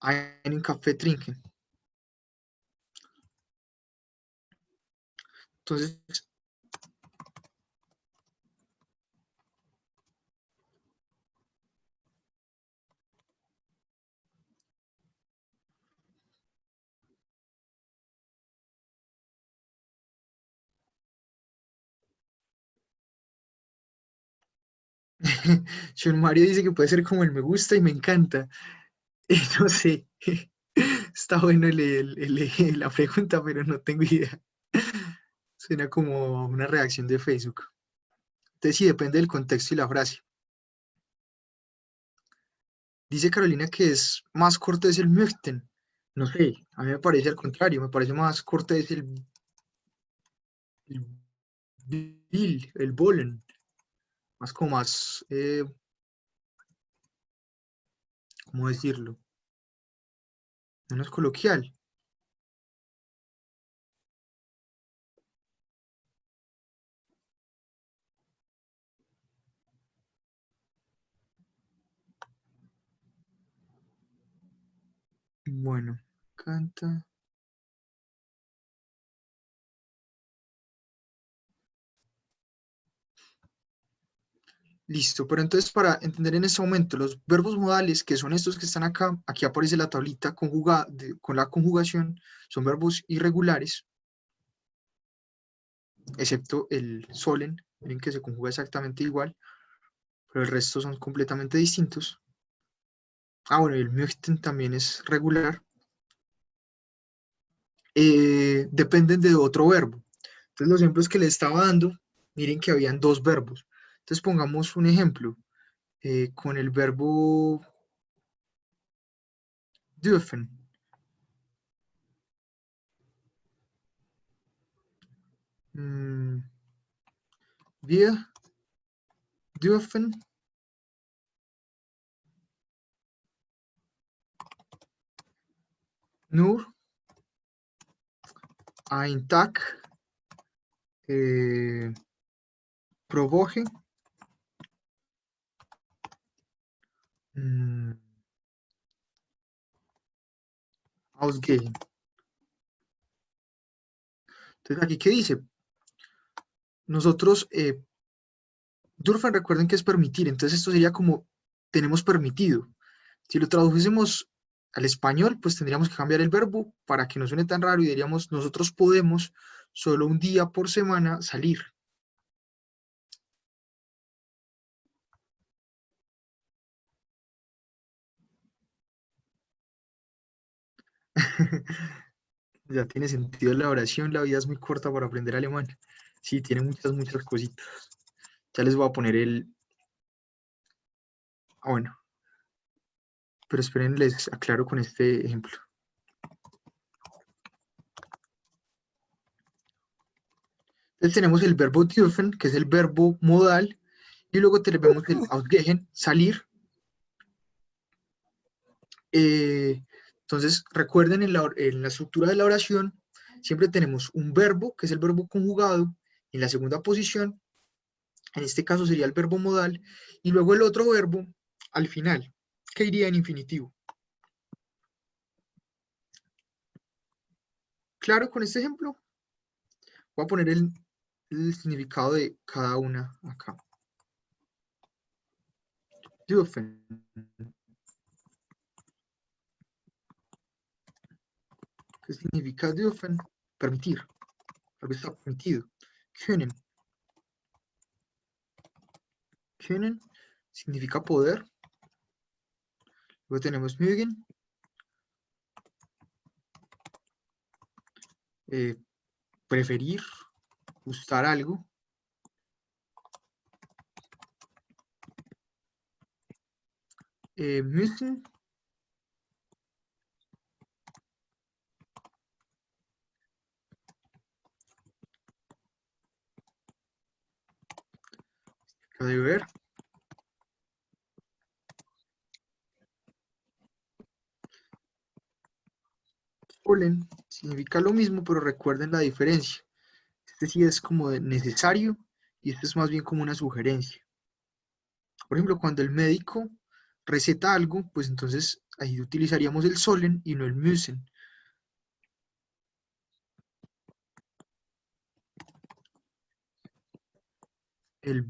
[SPEAKER 1] einen Kaffee trinken. Entonces, Sean Mario dice que puede ser como el me gusta y me encanta. No sé, está bueno la pregunta, pero no tengo idea. Suena como una reacción de Facebook. Entonces sí, depende del contexto y la frase. Dice Carolina que es más cortés el möchten. No sé, a mí me parece al contrario, me parece más cortés el will, el wollen. Más como más, ¿cómo decirlo? Menos coloquial. Bueno, canta. Listo, pero entonces para entender en este momento los verbos modales, que son estos que están acá, aquí aparece la tablita con la conjugación, son verbos irregulares, excepto el solen, miren que se conjuga exactamente igual, pero el resto son completamente distintos. Ah, bueno, y el möchten también es regular. Dependen de otro verbo. Entonces los ejemplos que les estaba dando, miren que habían dos verbos. Entonces pongamos un ejemplo con el verbo dürfen. Mm, wir dürfen nur ein Tag pro Woche mm, ausgehen. Entonces, aquí, ¿qué dice? Nosotros, dürfen, recuerden que es permitir, entonces esto sería como tenemos permitido. Si lo tradujésemos al español, pues tendríamos que cambiar el verbo para que no suene tan raro y diríamos, nosotros podemos solo un día por semana salir. Ya tiene sentido la oración, la vida es muy corta para aprender alemán. Sí, tiene muchas cositas. Ya les voy a poner el... Ah, bueno, pero esperen, les aclaro con este ejemplo. Entonces tenemos el verbo dürfen, que es el verbo modal, y luego tenemos el ausgehen, salir. Entonces, recuerden en la estructura de la oración, siempre tenemos un verbo, que es el verbo conjugado, en la segunda posición, en este caso sería el verbo modal, y luego el otro verbo al final, que iría en infinitivo. ¿Claro con este ejemplo? Voy a poner el significado de cada una acá. Dürfen. ¿Qué significa dürfen? Permitir. Algo está permitido. Können. Können significa poder. Luego tenemos mögen. Preferir, gustar algo. Müssen. Deber. Wollen significa lo mismo, pero recuerden la diferencia. Este sí es como de necesario y este es más bien como una sugerencia. Por ejemplo, cuando el médico receta algo, pues entonces ahí utilizaríamos el sollen y no el müssen. El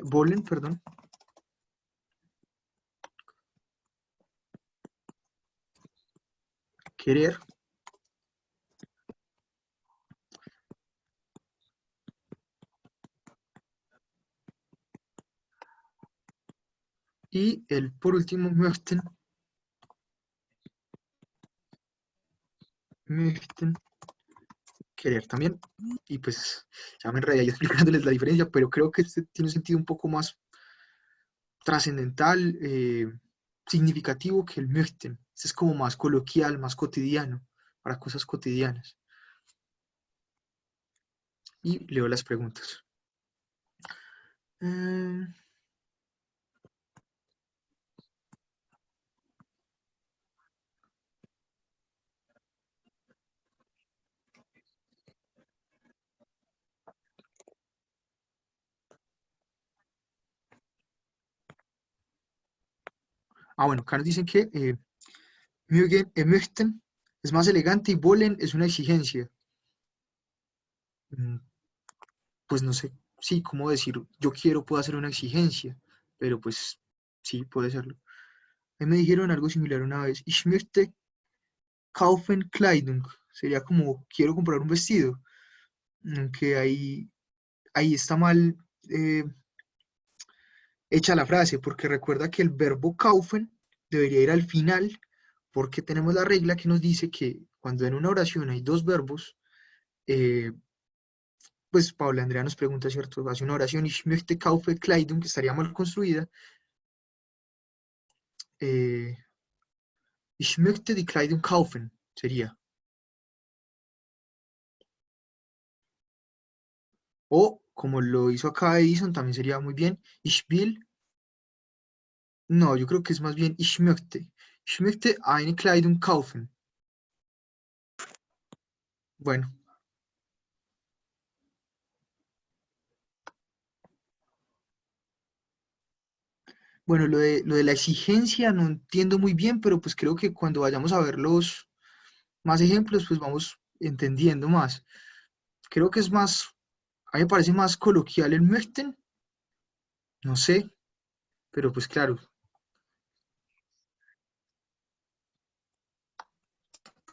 [SPEAKER 1] wollen, perdón. Querer. Y el, por último, möchten. Möchten. Querer también. Y pues ya me enredé ahí explicándoles la diferencia, pero creo que este tiene un sentido un poco más trascendental, significativo que el möchten. Este es como más coloquial, más cotidiano, para cosas cotidianas. Y leo las preguntas. Bueno, acá nos dicen que möchten es más elegante y wollen es una exigencia. Pues no sé, sí, cómo decir, yo quiero, puedo hacer una exigencia. pero pues sí, puede serlo. A mí me dijeron algo similar una vez. Ich möchte kaufen Kleidung. Sería como, quiero comprar un vestido. Aunque ahí está mal eh, hecha la frase, porque recuerda que el verbo kaufen debería ir al final, porque tenemos la regla que nos dice que cuando en una oración hay dos verbos, eh, pues Paula Andrea nos pregunta, ¿cierto? Hace una oración, ich möchte kaufen Kleidung, que estaría mal construida. Eh, Ich möchte die Kleidung kaufen, sería. O, como lo hizo acá Edison, también sería muy bien. Ich will, no, yo creo que es más bien ich möchte. Ich möchte eine Kleidung kaufen. Bueno, bueno, lo de la exigencia no entiendo muy bien, pero pues creo que cuando vayamos a ver los más ejemplos, pues vamos entendiendo más. Creo que es más, a mí me parece más coloquial el möchten, no sé, pero pues claro,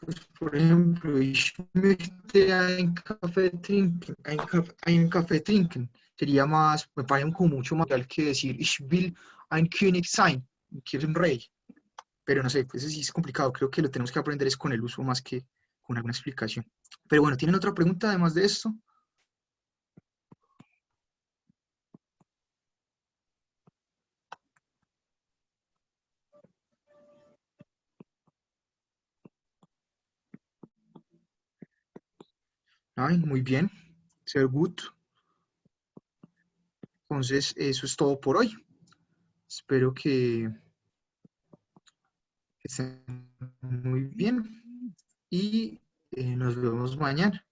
[SPEAKER 1] pues por ejemplo, ich möchte einen Kaffee trinken, einen Kaffee trinken, sería más, me parece como mucho más real que decir ich will ein König sein, quiero un rey, pero no sé, pues sí es complicado, creo que lo tenemos que aprender es con el uso más que con alguna explicación. Pero bueno, ¿tienen otra pregunta además de esto? Ay, muy bien, sehr gut. Entonces, eso es todo por hoy. Espero que estén muy bien y nos vemos mañana.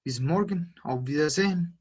[SPEAKER 1] Bis morgen. Auf Wiedersehen.